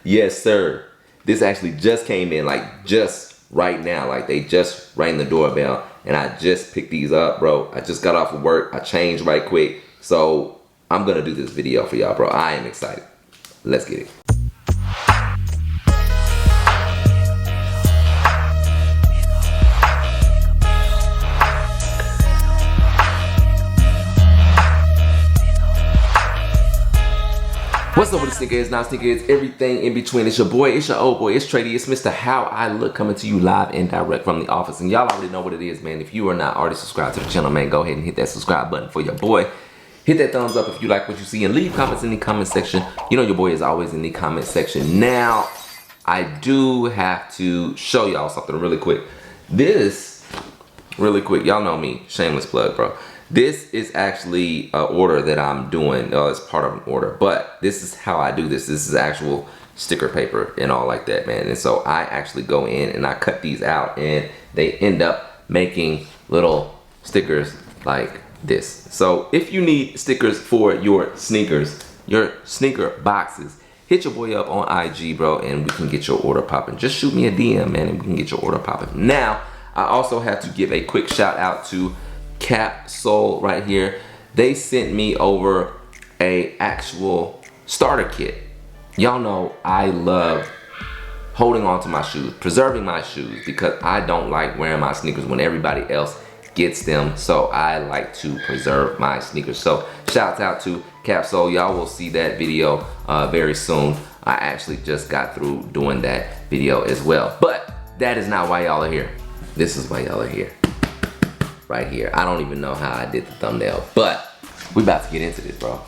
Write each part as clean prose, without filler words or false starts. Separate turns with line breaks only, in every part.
Yes, sir. This actually just came in, like just right now. Like they just rang the doorbell and I just picked these up, bro. I just got off of work. I changed right quick. So I'm gonna do this video for y'all, bro. I am excited. Let's get it. What's up with the sneakerheads, non-sneakerheads, everything in between? It's your boy, it's your old boy, it's Trady, it's Mr. How I Look coming to you live and direct from the office. And y'all already know what it is, man. If you are not already subscribed to the channel, man, go ahead and hit that subscribe button for your boy. Hit that thumbs up if you like what you see and leave comments in the comment section. You know your boy is always in the comment section. Now, I do have to show y'all something really quick. This, really quick, y'all know me, shameless plug, bro. This is actually an order that I'm doing. It's part of an order, but this is how I do this. This is actual sticker paper and all like that, man. And so I actually go in and I cut these out and they end up making little stickers like this. So if you need stickers for your sneakers, your sneaker boxes, hit your boy up on IG, bro, and we can get your order popping. Just shoot me a DM, man, and we can get your order popping. Now, I also have to give a quick shout out to Cap Soul right here. They sent me over a actual starter kit. Y'all know I love holding on to my shoes, preserving my shoes, because I don't like wearing my sneakers when everybody else gets them. So I like to preserve my sneakers. So shouts out to Cap Soul. Y'all will see that video very soon. I actually just got through doing that video as well. But that is not why y'all are here. This is why y'all are here. Right here. I don't even know how I did the thumbnail, but we about to get into this, bro.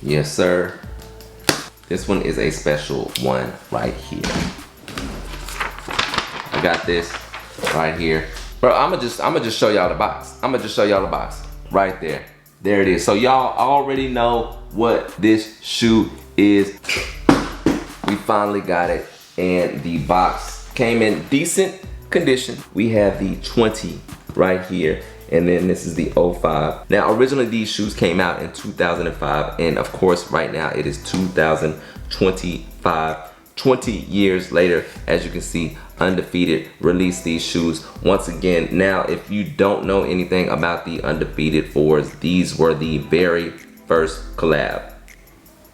Yes, sir. This one is a special one right here. I got this right here. Bro, I'ma just show y'all the box. I'ma just show y'all the box right there. There it is. So y'all already know what this shoe is. We finally got it, and the box came in decent condition. We have the 20 right here, and then this is the 05. Now originally these shoes came out in 2005, and of course right now it is 2025. 20 years later, as you can see, Undefeated released these shoes once again. Now if you don't know anything about the Undefeated 4s, these were the very first collab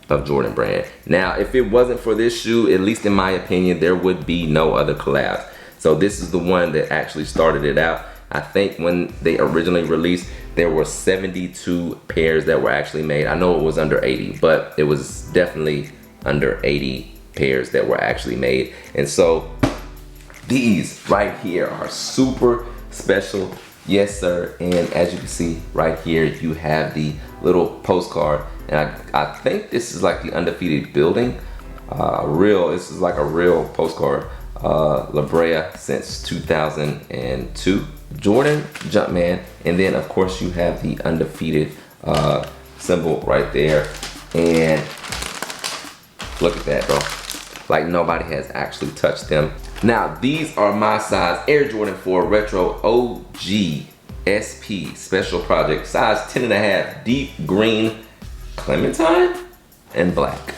of Jordan brand. Now if it wasn't for this shoe, at least in my opinion, there would be no other collabs. So this is the one that actually started it out. I think when they originally released, there were 72 pairs that were actually made. I know it was under 80, but it was definitely under 80 pairs that were actually made. And so these right here are super special. Yes, sir. And as you can see right here, you have the little postcard. And I think this is like the Undefeated building. This is like a real postcard. La Brea since 2002, Jordan Jumpman, and then of course you have the Undefeated symbol right there. And look at that, bro, like nobody has actually touched them. Now these are my size Air Jordan 4 Retro OG SP Special Project, size 10.5, deep green, clementine, and black.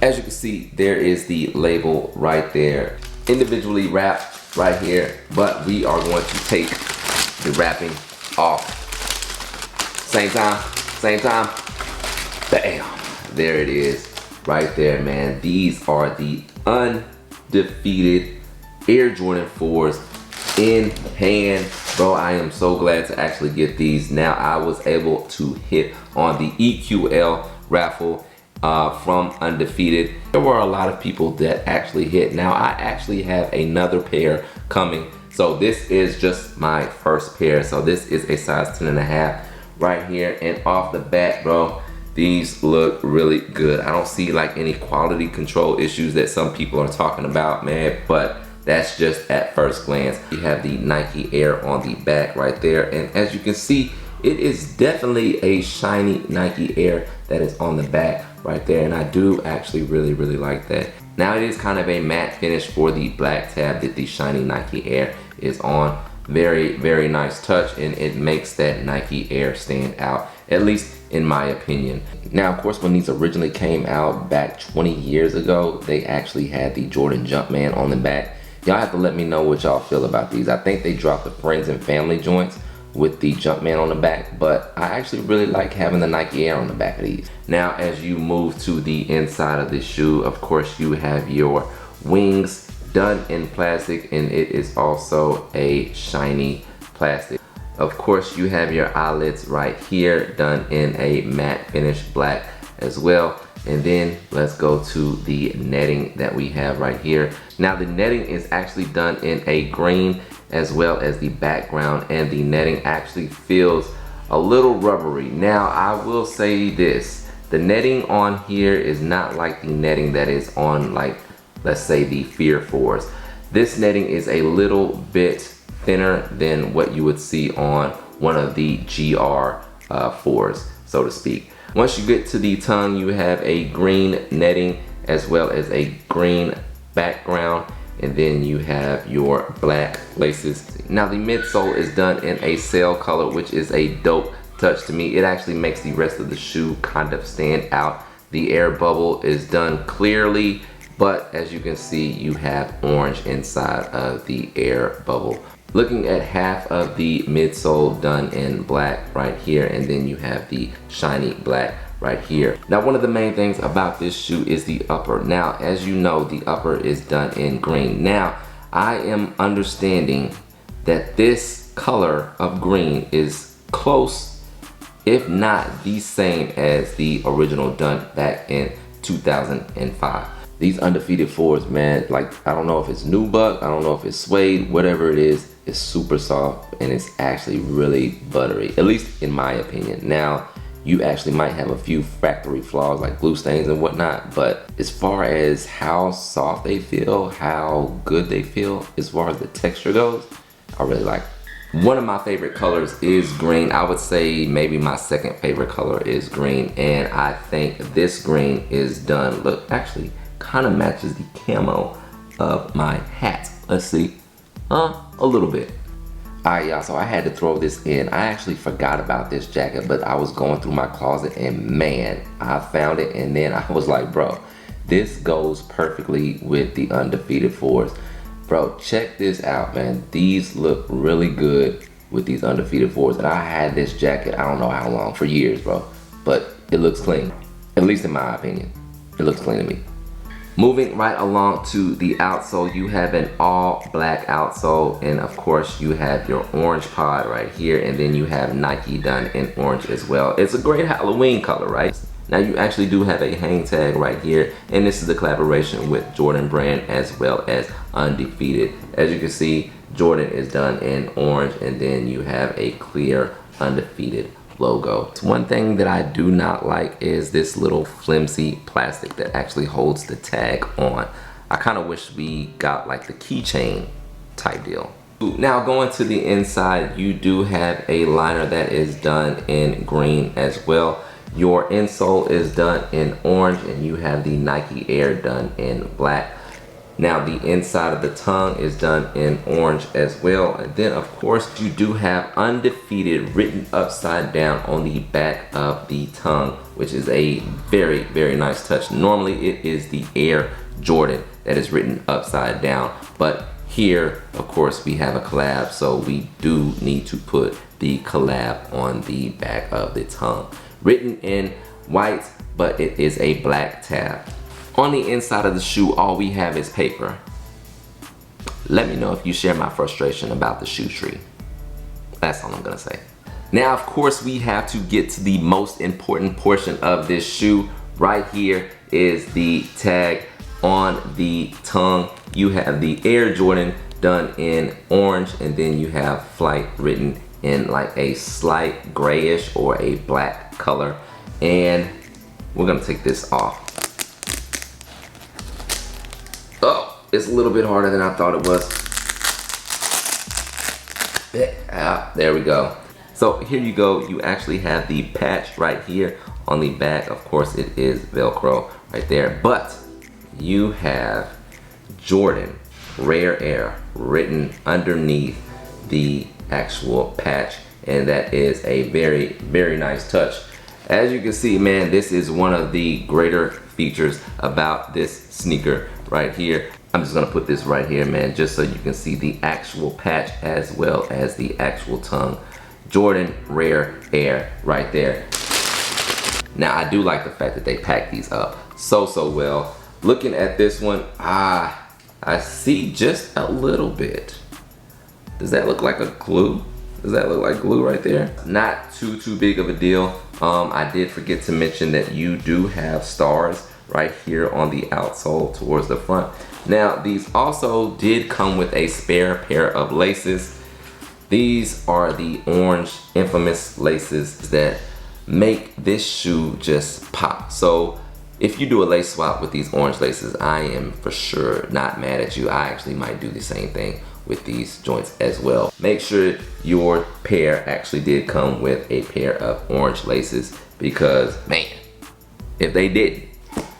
As you can see, there is the label right there, individually wrapped right here, but we are going to take the wrapping off. Same time, bam, there it is, right there, man. These are the Undefeated Air Jordan 4s in hand. Bro, I am so glad to actually get these. Now I was able to hit on the EQL raffle from Undefeated. There were a lot of people that actually hit. Now I actually have another pair coming. So this is just my first pair. So this is a size 10.5 right here. And off the bat, bro, these look really good. I don't see like any quality control issues that some people are talking about, man, but that's just at first glance. You have the Nike Air on the back right there. And as you can see, it is definitely a shiny Nike Air that is on the back right there, and I do actually really like that. Now it is kind of a matte finish for the black tab that the shiny Nike Air is on. Very nice touch, and it makes that Nike Air stand out at least in my opinion. Now, of course, when these originally came out back 20 years ago, they actually had the Jordan Jumpman on the back. Y'all have to let me know what y'all feel about these. I think they dropped the friends and family joints with the Jumpman on the back, but I actually really like having the Nike Air on the back of these. Now, as you move to the inside of this shoe, of course, you have your wings done in plastic, and it is also a shiny plastic. Of course, you have your eyelets right here done in a matte finish black as well. And then let's go to the netting that we have right here. Now the netting is actually done in a green as well as the background, and the netting actually feels a little rubbery. Now I will say this, the netting on here is not like the netting that is on, like, let's say the Fear 4s. This netting is a little bit thinner than what you would see on one of the GR 4s, so to speak. Once you get to the tongue, you have a green netting as well as a green background, and then you have your black laces. Now the midsole is done in a sail color, which is a dope touch to me. It actually makes the rest of the shoe kind of stand out. The air bubble is done clearly, but as you can see, you have orange inside of the air bubble. Looking at half of the midsole done in black right here, and then you have the shiny black right here. Now, one of the main things about this shoe is the upper. Now, as you know, the upper is done in green. Now, I am understanding that this color of green is close, if not the same as the original done back in 2005. These Undefeated 4s, man, like, I don't know if it's nubuck, I don't know if it's suede, whatever it is, it's super soft and it's actually really buttery, at least in my opinion. Now, you actually might have a few factory flaws like glue stains and whatnot, but as far as how soft they feel, how good they feel, as far as the texture goes, I really like it. One of my favorite colors is green. I would say maybe my second favorite color is green, and I think this green is done. Look, actually kind of matches the camo of my hat. Let's see. A little bit. Alright, y'all, so I had to throw this in. I actually forgot about this jacket, but I was going through my closet and man, I found it, and then I was like, bro, this goes perfectly with the Undefeated 4s. Bro, check this out, man. These look really good with these Undefeated 4s, and I had this jacket, I don't know how long, for years, bro, but it looks clean. At least in my opinion, it looks clean to me. Moving right along to the outsole, you have an all black outsole, and of course you have your orange pod right here, and then you have Nike done in orange as well. It's a great Halloween color, right? Now you actually do have a hang tag right here, and this is a collaboration with Jordan brand as well as Undefeated. As you can see, Jordan is done in orange, and then you have a clear Undefeated logo. One thing that I do not like is this little flimsy plastic that actually holds the tag on. I kind of wish we got like the keychain type deal. Now going to the inside, you do have a liner that is done in green as well. Your insole is done in orange, and you have the Nike Air done in black. Now the inside of the tongue is done in orange as well. And then of course you do have Undefeated written upside down on the back of the tongue, which is a very, very nice touch. Normally it is the Air Jordan that is written upside down, but here of course we have a collab, so we do need to put the collab on the back of the tongue. Written in white, but it is a black tab. On the inside of the shoe, all we have is paper. Let me know if you share my frustration about the shoe tree. That's all I'm gonna say. Now, of course, we have to get to the most important portion of this shoe. Right here is the tag on the tongue. You have the Air Jordan done in orange, and then you have Flight written in like a slight grayish or a black color. And we're gonna take this off. Oh, it's a little bit harder than I thought it was. There we go. So here you go. You actually have the patch right here on the back. Of course, it is Velcro right there, but you have Jordan Rare Air written underneath the actual patch and that is a very, very nice touch. As you can see, man, this is one of the greater features about this sneaker right here. I'm just gonna put this right here, man, just so you can see the actual patch as well as the actual tongue. Jordan Rare Air right there. Now, I do like the fact that they pack these up so well. Looking at this one, I see just a little bit. Does that look like a glue? Does that look like glue right there? Not too big of a deal. I did forget to mention that you do have stars right here on the outsole towards the front. Now, these also did come with a spare pair of laces. These are the orange infamous laces that make this shoe just pop. So if you do a lace swap with these orange laces, I am for sure not mad at you. I actually might do the same thing with these joints as well. Make sure your pair actually did come with a pair of orange laces, because man, if they didn't.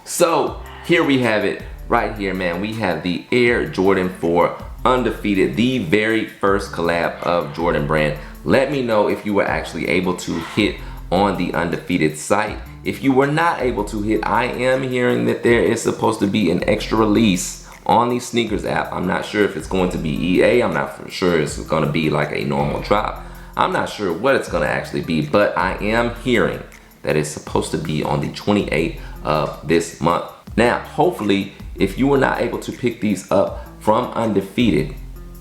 So here we have it right here, man. We have the Air Jordan 4 Undefeated, the very first collab of Jordan Brand. Let me know if you were actually able to hit on the Undefeated site. If you were not able to hit, I am hearing that there is supposed to be an extra release on the sneakers app. I'm not sure if it's going to be EA. I'm not for sure it's going to be like a normal drop. I'm not sure what it's going to actually be, but I am hearing that it's supposed to be on the 28th of this month. Now, hopefully, if you were not able to pick these up from Undefeated,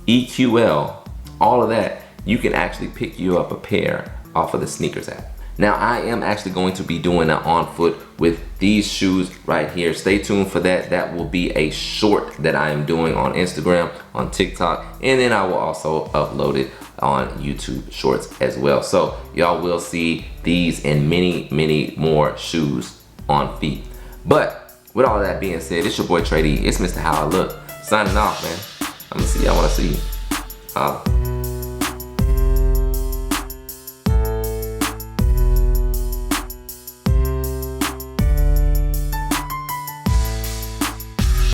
EQL, all of that, you can actually pick you up a pair off of the sneakers app. Now, I am actually going to be doing an on foot with these shoes right here. Stay tuned for that. That will be a short that I am doing on Instagram, on TikTok, and then I will also upload it on YouTube Shorts as well. So y'all will see these and many more shoes on feet. But with all that being said, it's your boy Trey D. It's Mr. How I Look. Signing off, man. I'm gonna see y'all when I see you.